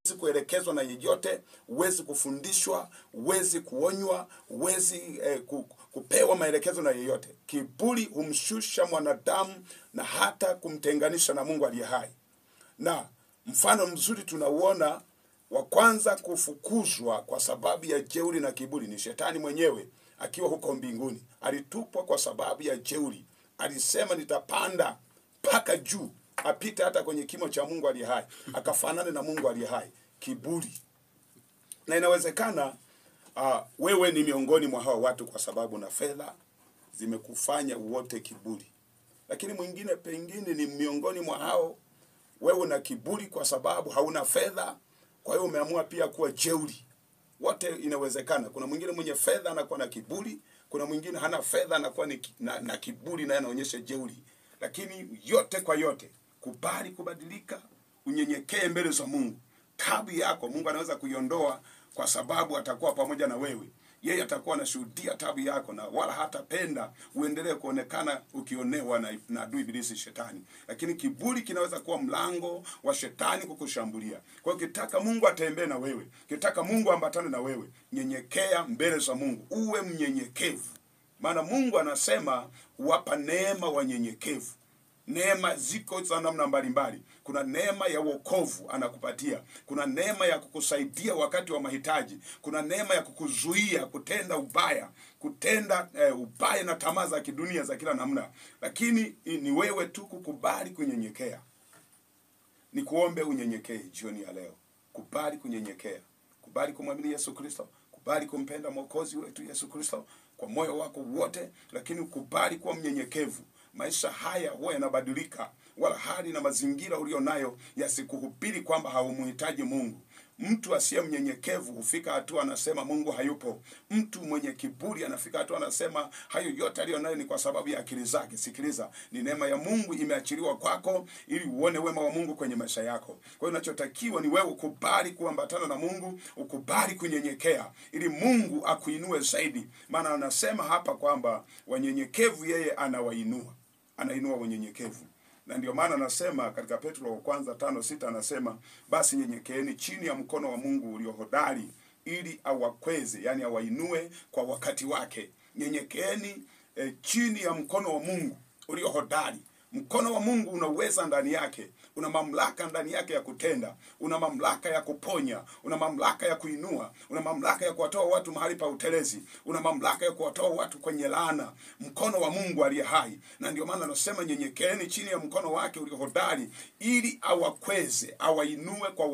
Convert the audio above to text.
kuelekezwa na yeyote, huwezi kufundishwa, huwezi kuonywa, huwezi kupewa maelekezo na yeyote. Kiburi humshusha mwanadamu na hata kumtenganisha na Mungu aliye hai. Na mfano mzuri tunauona, wa kwanza kufukuzwa kwa sababu ya jeuri na kiburi ni Shetani mwenyewe. Akiwa huko mbinguni alitupwa kwa sababu ya jeuri. Alisema nitapanda mpaka juu, apite hata kwenye kimo cha Mungu aliye hai, akafanane na Mungu aliye hai. Kiburi. Na inawezekana wewe ni miongoni mwa hao watu kwa sababu na fedha zimekufanya uote kiburi. Lakini mwingine pengine ni miongoni mwa hao, wewe una kiburi kwa sababu hauna fedha, kwa hiyo umeamua pia kuwa jeuri. Wote inawezekana. Kuna mwingine mwenye fedha anakuwa na kiburi, kuna mwingine hana fedha anakuwa na kiburi na anaonyesha jeuri. Lakini yote kwa yote, kubali kubadilika, unyenyekee mbele za Mungu. Tabu yako Mungu anaweza kuiondoa kwa sababu atakuwa pamoja na wewe. Yeye atakuwa anashuhudia tabu yako na wala hatapenda uendelee kuonekana ukionewa na adui ibilisi Shetani. Lakini kiburi kinaweza kuwa mlango wa Shetani kukushambulia. Kwa hiyo ukitaka Mungu atembee na wewe, ukitaka Mungu ambatane na wewe, nyenyekea mbele za Mungu. Uwe mnyenyekevu. Maana Mungu anasema huwapa neema wanyenyekevu. Neema ziko za namna mbalimbali. Kuna neema ya wokovu anakupatia. Kuna neema ya kukusaidia wakati wa mahitaji. Kuna neema ya kukuzuia kutenda ubaya, ubaya na tamaa za kidunia za kila namna. Lakini ni wewe tu kukubali kunyenyekea. Ni kuombe unyenyekee jioni ya leo. Kubali kunyenyekea. Kubali kumwamini Yesu Kristo. Kubali kumpenda Mwokozi wetu Yesu Kristo kwa moyo wako wote, lakini ukubali kuwa mnyenyekevu. Maisha haya huwa yanabadilika, wala hali na mazingira ulionayo yasikuhubiri kwamba haumhitaji Mungu. Mtu asiye mnyenyekevu hufika hatua anasema Mungu hayupo. Mtu mwenye kiburi anafika hatua anasema hayo yote alionayo ni kwa sababu ya akili zake. Sikiliza, ni neema ya Mungu imeachiliwa kwako ili uone wema wa Mungu kwenye maisha yako. Kwa hiyo unachotakiwa ni wewe ukubali kuambatana na Mungu, ukubali kunyenyekea ili Mungu akuinue zaidi. Maana anasema hapa kwamba wanyenyekevu yeye anawainua. Anainua wanyenyekevu. Na ndio maana anasema katika Petro wa kwanza 5:6 anasema basi nyenyekeeni chini ya mkono wa Mungu ulio hodari ili awakweze, yani awainue kwa wakati wake. Nyenyekeeni chini ya mkono wa Mungu ulio hodari. Mkono wa Mungu unaweza ndani yake, una mamlaka ndani yake ya kutenda, una mamlaka ya kuponya, una mamlaka ya kuinua, una mamlaka ya kuwatoa watu mahali pa utelezi, una mamlaka ya kuwatoa watu kwenye laana. Mkono wa Mungu aliye hai. Na ndio maana anasema nyenyekeeni chini ya mkono wake ulio hodari ili awakweze, awainue kwa